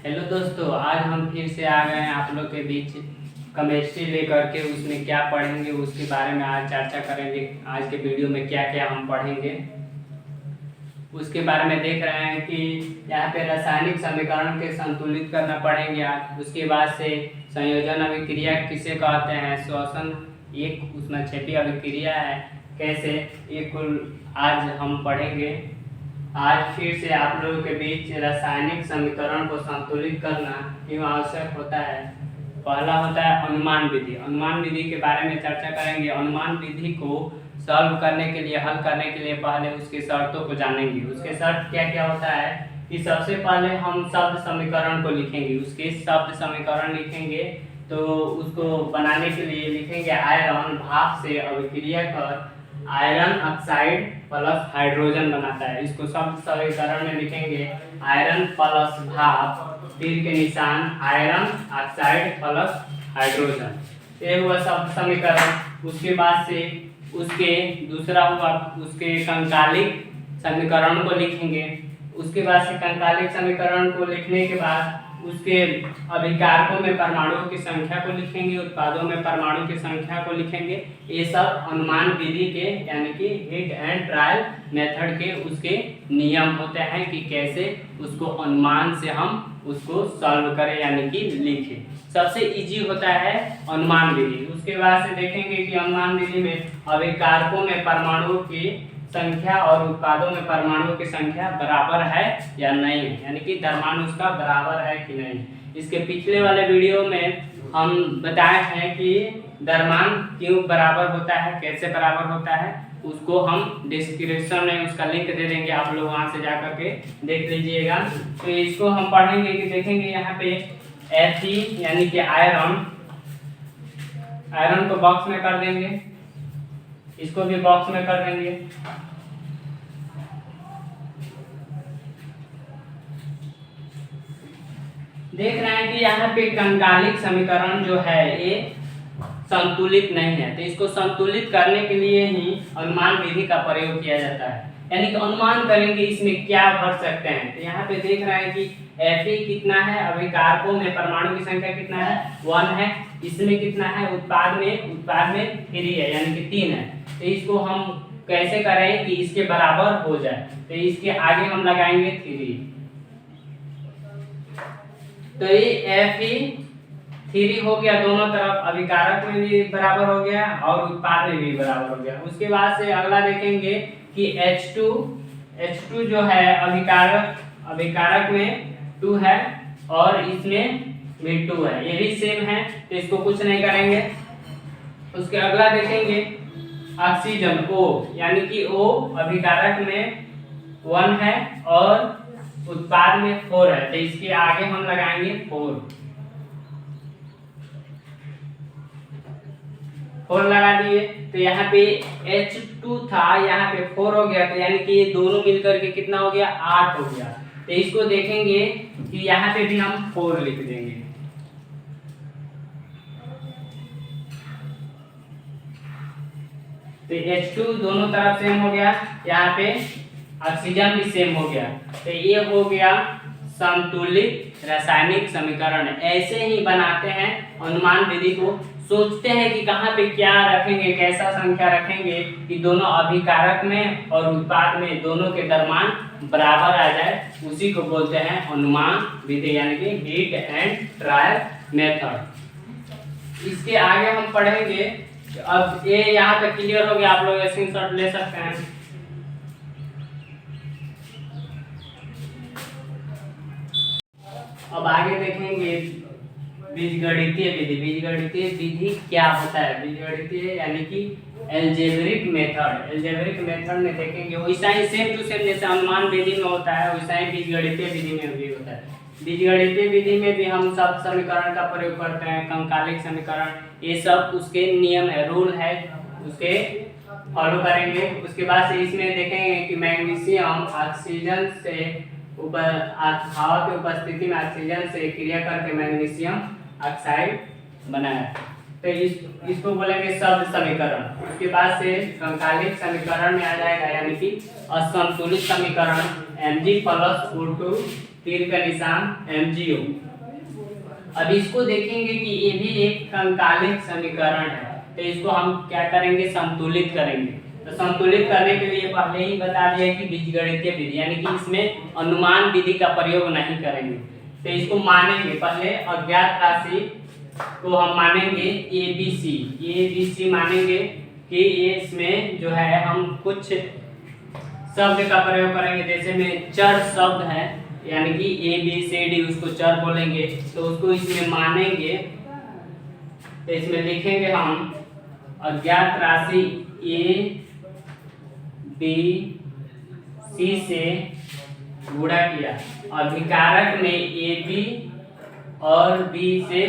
Hello दोस्तों, आज हम फिर से आ गए हैं आप लोग के बीच केमिस्ट्री लेकर के। उसमें क्या पढ़ेंगे उसके बारे में आज चर्चा करेंगे। आज के वीडियो में क्या क्या हम पढ़ेंगे उसके बारे में देख रहे हैं कि यहाँ पे रासायनिक समीकरण के संतुलित करना पड़ेंगे आज। उसके बाद से संयोजन अभिक्रिया किसे कहते हैं, श्वसन एक उसमें छेपी अभिक्रिया है कैसे, ये कुल आज हम पढ़ेंगे। आज फिर से आप लोगों के बीच रासायनिक समीकरण को संतुलित करना क्यों आवश्यक होता है। पहला होता है अनुमान विधि। अनुमान विधि के बारे में चर्चा करेंगे। अनुमान विधि को सॉल्व करने के लिए, हल करने के लिए पहले उसकी शर्तों को जानेंगे। उसके शर्त क्या क्या होता है कि सबसे पहले हम शब्द समीकरण को लिखेंगे। उसके शब्द समीकरण लिखेंगे तो उसको बनाने के लिए लिखेंगे आयरन भाप से अभिक्रिया कर आयरन ऑक्साइड प्लस हाइड्रोजन बनाता है। इसको शब्द समीकरण में लिखेंगे आयरन प्लस भाप, तीर के निशान आयरन ऑक्साइड प्लस हाइड्रोजन। ये हुआ शब्द समीकरण। उसके बाद से उसके दूसरा हुआ उसके कंकालिक समीकरण को लिखेंगे। उसके बाद से कंकालिक समीकरण को लिखने के बाद उसके अभिकारकों में परमाणुओं की संख्या को लिखेंगे, उत्पादों में परमाणु की संख्या को लिखेंगे। ये सब अनुमान विधि के यानी कि हिट एंड ट्रायल मेथड के उसके नियम होते हैं कि कैसे उसको अनुमान से हम उसको सॉल्व करें यानी कि लिखें। सबसे इजी होता है अनुमान विधि। उसके बाद से देखेंगे कि अनुमान विधि में अभिकारकों में परमाणुओं की संख्या और उत्पादों में परमाणुओं की संख्या बराबर है या नहीं है, यानी कि द्रव्यमान उसका बराबर है कि नहीं। इसके पिछले वाले वीडियो में हम बताए हैं कि द्रव्यमान क्यों बराबर होता है, कैसे बराबर होता है, उसको हम डिस्क्रिप्शन में उसका लिंक दे देंगे, आप लोग वहां से जाकर के देख लीजिएगा। तो इसको हम पढ़ेंगे कि देखेंगे यहाँ पे Fe यानी कि आयरन को बॉक्स में कर देंगे, इसको भी बॉक्स में कर देंगे। देख रहे हैं कि यहाँ पे कंकालिक समीकरण जो है ये संतुलित नहीं है, तो इसको संतुलित करने के लिए ही अनुमान विधि का प्रयोग किया जाता है। यानी कि अनुमान करेंगे इसमें क्या भर सकते हैं। तो यहाँ पे देख रहे हैं कि Fe कितना है, अभिकारकों में परमाणु की संख्या कितना है 1 है, इसमें कितना है उत्पाद में 3 है यानी कि 3 है। तो इसको हम कैसे करें कि इसके बराबर हो जाए, तो इसके आगे हम लगाएंगे 3। तो ये Fe3 हो गया, दोनों तरफ अभिकारक में भी बराबर हो गया और उत्पाद में भी बराबर हो गया। उसके बाद से अगला देखेंगे कि H2 जो है अभिकारक में 2 है और इसमें भी 2 है, ये भी सेम है, तो इसको कुछ नहीं करेंगे। उसके अगला देखेंगे ऑक्सीजन O यानी कि O अभिकारक में 1 है और उत्पाद में 4 है, तो इसके आगे हम लगाएंगे 4 लगा दिए। तो यहाँ पे H2 था, यहाँ पे 4 हो गया, तो यानी कि ये दोनों मिलकर के कितना हो गया 8 हो गया। तो इसको देखेंगे कि यहाँ पे भी हम 4 लिख देंगे। तो H2 दोनों तरफ सेम हो गया, यहाँ पे ऑक्सीजन भी सेम हो गया। तो ये हो गया संतुलित रासायनिक समीकरण। ऐसे ही बनाते हैं अनुमान विधि को। सोचते हैं कि कहाँ पे क्या रखेंगे, कैसा संख्या रखेंगे कि दोनों अभिकारक में और उत्पाद में दोनों के द्रव्यमान बराबर आ जाए, उसी को बोलते हैं अनुमान विधि यानी कि हिट एंड ट्रायल मेथड। इसके आगे हम पढ़ेंगे। अब ये यहाँ तक क्लियर हो गया, आप लोग स्क्रीनशॉट ले सकते हैं। अब आगे देखेंगे बीजगणितीय विधि। बीजगणितीय विधि क्या होता है, बीजगणितीय यानी कि एल्जेब्रिक मेथड। एल्जेब्रिक मेथड में देखेंगे वैसा ही सेम टू सेम जैसे अनुमान विधि में होता है वैसा ही बीजगणितीय विधि में भी होता है। बीजगणितीय विधि में भी हम सब समीकरण का प्रयोग करते हैं, कंकालिक समीकरण, ये सब उसके नियम है, रूल है, उसके फॉलो करेंगे। उसके बाद से इसमें देखेंगे कि मैग्नीशियम ऑक्सीजन से हवा की उपस्थिति में ऑक्सीजन से क्रिया करके मैग्नीशियम ऑक्साइड बनाया, तो इसको बोलेंगे शब्द समीकरण। उसके बाद से कंकालिक समीकरण में आ जाएगा यानी कि असंतुलित समीकरण Mg + O2 तीर का निशान MgO। अब इसको देखेंगे कि ये भी एक कंकालिक समीकरण है, तो इसको हम क्या करेंगे, संतुलित करेंगे। तो संतुलित करने के लिए पहले ही बता दिया कि बीजगणितीय विधि यानी कि इसमें अनुमान विधि का प्रयोग नहीं करेंगे। तो इसको मानेंगे, पहले अज्ञात राशि को हम मानेंगे ABC मानेंगे कि इसमें जो है हम कुछ शब्द का प्रयोग करेंगे, जैसे में चर शब्द है यानी कि ABCD उसको चर बोलेंगे, तो उसको इसमें मानेंगे। तो इसमें लिखेंगे हम अज्ञात राशि ABC से गुणा किया, अभिकारक में AB और B से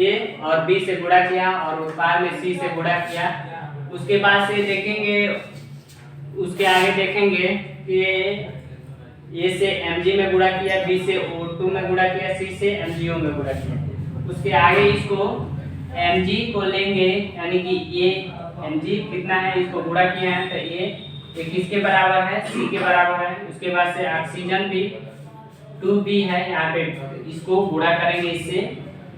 A और B से गुणा किया और उत्पाद में C से गुणा किया। उसके बाद से देखेंगे, उसके आगे देखेंगे कि A से Mg में गुणा किया, B से O2 में गुणा किया, C से MgO में गुणा किया। उसके आगे इसको Mg को लेंगे यानी कि ये Mg कितना है इसको गुणा किया है, तो ये किसके बराबर है, C के बराबर है। उसके बाद से ऑक्सीजन भी 2B है, यहाँ पे इसको गुणा करेंगे, इससे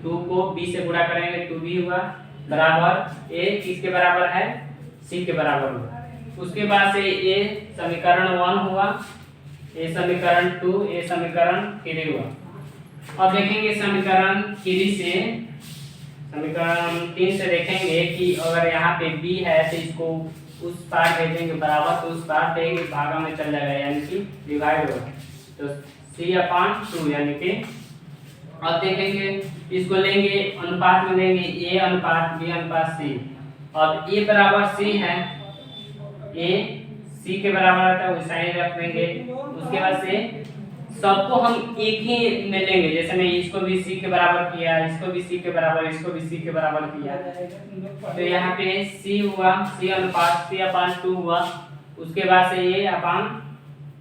2 को B से गुणा करेंगे, 2B हुआ बराबर A किसके बराबर है, C के बराबर हुआ। उसके बाद से ये समीकरण 1 हुआ, ये समीकरण 2, ये समीकरण 3 हुआ। अब देखेंगे समीकरण 3 से देखेंगे कि अगर यहाँ पे B है तो इसको उस पार भेजेंगे बराबर, तो उस पार देंगे भागा में चल जाएगा यानी कि डिवाइड होगा, तो C/2 यानी कि। अब देखेंगे इसको लेंगे अनुपात में लेंगे A अनुपात B अनुपात C। अब A बराबर C है, A C के बराबर आता है, वैसा ही रख देंगे। उसके बाद से सबको हम एक ही में लेंगे, जैसे मैं इसको भी C के बराबर किया, इसको भी C के बराबर, इसको भी C के बराबर किया, तो यहाँ पे C हुआ, C अनुपात C/2 हुआ। उसके बाद से ये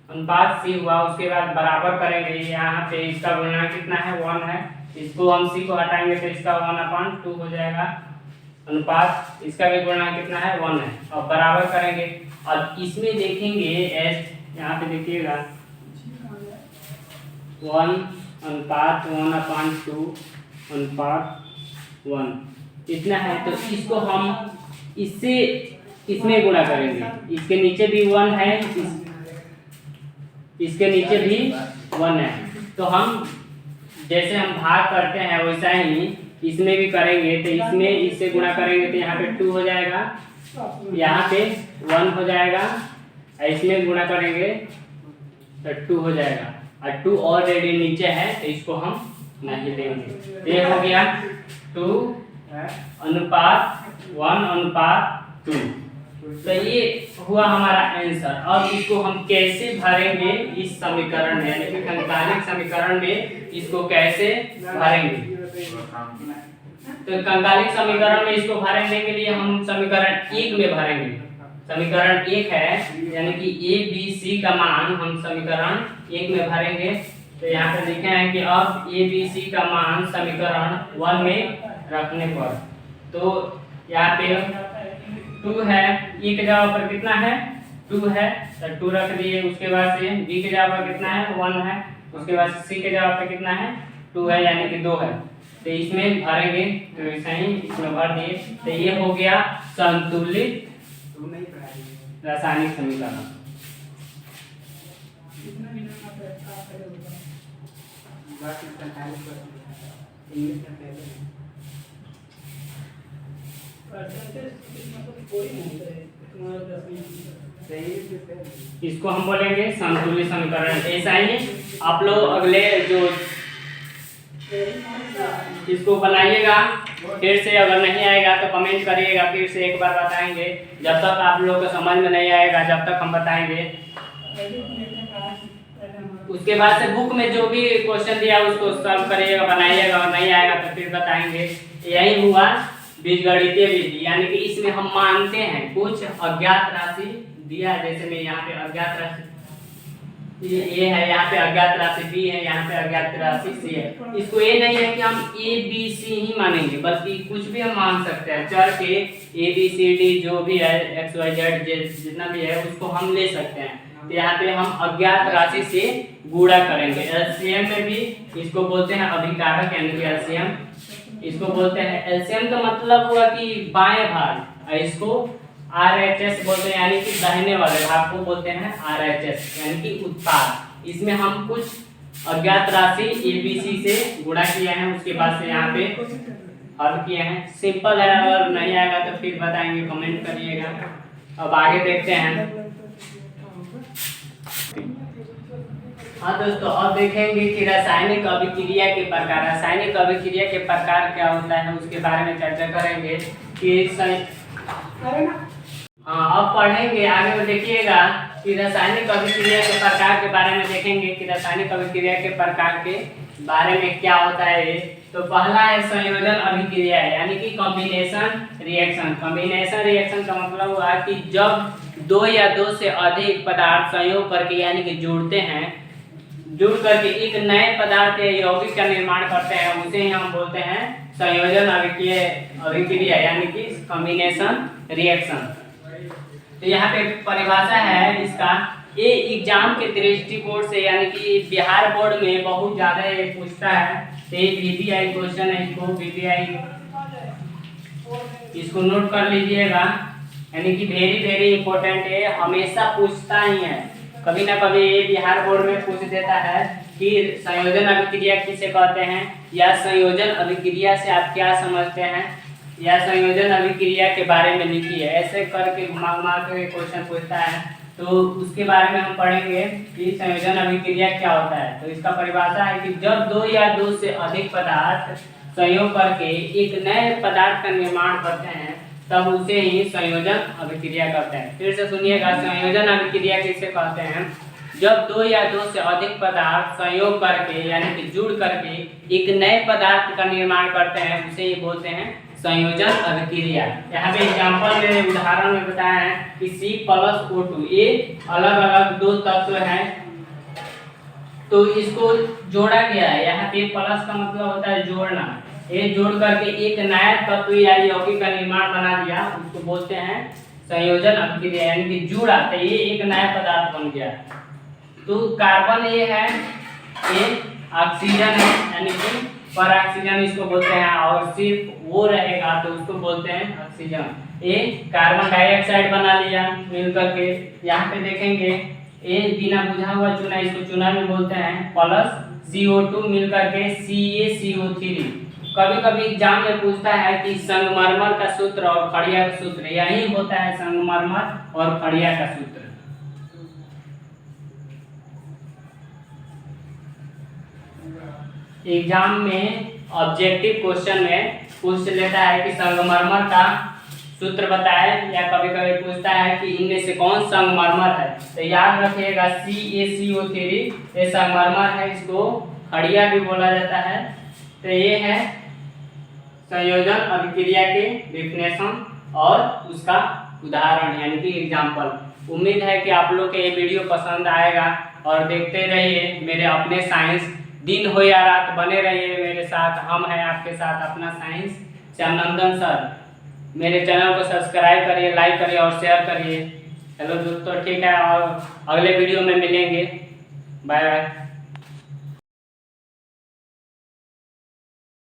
अनुपात C हुआ। उसके बाद बराबर करेंगे, यहाँ पे इसका गुणा कितना है, 1 है, इसको हम C को हटाएंगे तो इसका 1/2 हो जाएगा। अनुपात इसका भी गुणा कितना है, 1 है। अब बराबर करेंगे, अब इसमें देखेंगे यहाँ पे देखिएगा 1/2/1 इतना है, तो इसको हम इससे इसमें गुणा करेंगे। इसके नीचे भी 1 है, इसके नीचे भी 1 है, तो हम जैसे हम भाग करते हैं वैसा ही इसमें भी करेंगे। तो इसमें इससे गुणा करेंगे तो यहाँ पे 2 हो जाएगा, यहाँ पे 1 हो जाएगा, इसमें गुणा करेंगे तो 2 हो जाएगा, और 2 ऑलरेडी नीचे है तो इसको हम नहीं लेंगे। ये हो गया 2:1:2। तो ये हुआ हमारा आंसर। अब इसको हम कैसे भरेंगे इस समीकरण में, यानी कि कंकालिक समीकरण में इसको कैसे भरेंगे। तो कंकालिक समीकरण में इसको भरने के लिए हम समीकरण 1 में भरेंगे। समीकरण 1 है यानी कि ABC का मान हम समीकरण 1 में भरेंगे। तो यहाँ पे लिखे हैं कि अब ABC का मान समीकरण 1 में रखने पर, तो यहाँ पे 2 है, E के जगह पर कितना है, 2 है, तो 2 रख दिए। उसके बाद से B के जगह पर कितना है, 1 है। उसके बाद C के जगह पर कितना है, 2 है, यानी कि 2 है। तो इसमें भरेंगे, तो ऐसा ही इसमें भर दिए। तो ये हो गया संतुलित रासायनिक समीकरण। इसको हम बोलेंगे संतुलित समीकरण। ऐसा ही आप लोग अगले जो इसको बनाइएगा, फिर से अगर नहीं आएगा तो कमेंट करिएगा, फिर से एक बार बताएंगे। जब तक आप लोग को समझ में नहीं आएगा जब तक हम बताएंगे। उसके बाद से बुक में जो भी क्वेश्चन दिया उसको सॉल्व करिएगा, बनाइएगा, और नहीं आएगा तो फिर बताएंगे। यही हुआ बीजगणितीय विधि, यानी कि इसमें हम मानते हैं कुछ अज्ञात राशि दिया, जैसे मैं यहाँ पे अज्ञात राशि ये है, यहाँ पे अज्ञात राशि B है, यहाँ पे अज्ञात राशि C है। इसको ये नहीं है कि हम ABC ही मानेंगे, बल्कि कुछ भी हम मान सकते हैं। चर के ABCD जो भी है XYZ जितना भी है उसको हम ले सकते हैं। तो यहाँ पे हम अज्ञात राशि से गुणा करेंगे। एलसीएम में भी इसको बोलते हैं अभिकारक यानी कि एलसीएम, इसको बोलते हैं एलसीएम का मतलब हुआ कि बाएं भाग, इसको आरएचएस बोलते हैं यानी कि दाहिने वाले भाग को बोलते हैं आरएचएस यानी कि उत्पाद। इसमें हम कुछ अज्ञात राशि एबीसी से गुणा किया है, उसके बाद से यहाँ पे हल किए हैं। सिंपल है, अगर नहीं आएगा तो फिर बताएंगे, कमेंट करिएगा। अब आगे देखते हैं। हाँ दोस्तों, अब देखेंगे कि रासायनिक अभिक्रिया के प्रकार। रासायनिक अभिक्रिया के प्रकार क्या होता है उसके बारे में चर्चा करेंगे कि हाँ अब पढ़ेंगे आगे में। देखिएगा कि रासायनिक अभिक्रिया के प्रकार के बारे में देखेंगे कि रासायनिक अभिक्रिया के प्रकार के बारे में क्या होता है। तो पहला है संयोजन अभिक्रिया यानी कि कॉम्बिनेशन रिएक्शन। कॉम्बिनेशन रिएक्शन का मतलब हुआ कि जब दो या दो से अधिक पदार्थ संयोग करके यानी कि जुड़ते हैं, जुड़ करके एक नए पदार्थ या यौगिक का निर्माण करते हैं, उसे ही हम बोलते हैं संयोजन अभिक्रिया यानी कि कॉम्बिनेशन रिएक्शन। तो यहाँ पे परिभाषा है इसका, ये एग्जाम के दृष्टिकोण से यानी कि बिहार बोर्ड में बहुत ज्यादा ये पूछता है। तो ये वीवीआई क्वेश्चन है, इसको वीवीआई इसको नोट कर लीजिएगा, यानी कि वेरी इंपॉर्टेंट है, हमेशा पूछता ही है। कभी ना कभी ये बिहार बोर्ड में पूछ देता है कि संयोजन अभिक्रिया किसे कहते हैं, या संयोजन अभिक्रिया से आप क्या समझते हैं, या संयोजन अभिक्रिया के बारे में लिखिए। ऐसे करके घुमा घुमा के क्वेश्चन पूछता है। तो उसके बारे में हम पढ़ेंगे कि संयोजन अभिक्रिया क्या होता है। तो इसका परिभाषा है कि जब दो या दो से अधिक पदार्थ संयोग करके एक नए पदार्थ का निर्माण करते हैं तब उसे ही संयोजन अभिक्रिया कहते हैं। फिर से सुनिएगा, संयोजन अभिक्रिया किसे कहते हैं, जब दो या दो से अधिक पदार्थ संयोग करके यानी कि जुड़ करके एक नए पदार्थ का निर्माण करते हैं, उसे ही बोलते हैं संयोजन अभिक्रिया। यहाँ पे एग्जांपल में उदाहरण में बताया है कि C+O2 ये अलग अलग दो तत्व हैं, तो इसको जोड़ा गया है। यहाँ पे प्लस का मतलब होता है जोड़ना, ये जोड़ करके एक नया तत्व या यौगिक का निर्माण बना दिया, उसको बोलते हैं संयोजन अभिक्रिया यानी कि जुड़ा, तो ये एक नया पदार्थ बन गया। तो कार्बन ये है, ये ऑक्सीजन है यानी कि पर ऑक्सीजन इसको बोलते हैं, और सिर्फ वो रहेगा तो उसको बोलते हैं ऑक्सीजन। ये कार्बन डाइऑक्साइड बना लिया मिल करके। यहाँ पे देखेंगे ये बिना बुझा हुआ चूना, इसको चूना में बोलते हैं, प्लस CO2 मिल करके CaCO3। कभी कभी एग्जाम में पूछता है कि संगमरमर का सूत्र और खड़िया का सूत्र, यही होता है संगमरमर और खड़िया का सूत्र। एग्जाम में ऑब्जेक्टिव क्वेश्चन में पूछ लेता है कि संगमरमर का सूत्र बताए, या कभी कभी पूछता है कि इनमें से कौन संगमरमर है। तो याद रखिएगा CaCO3 ये संगमरमर है, इसको खड़िया भी बोला जाता है। तो ये है संयोजन अभिक्रिया के डेफिनेशन और उसका उदाहरण यानी कि एग्जाम्पल। उम्मीद है कि आप लोग को ये वीडियो पसंद आएगा और देखते रहिए मेरे अपने साइंस, दिन हो या रात बने रहिए मेरे साथ। हम हैं आपके साथ अपना साइंस श्यामनंदन सर। मेरे चैनल को सब्सक्राइब करिए, लाइक करिए और शेयर करिए। हेलो दोस्तों, ठीक है, और अगले वीडियो में मिलेंगे। Bye bye.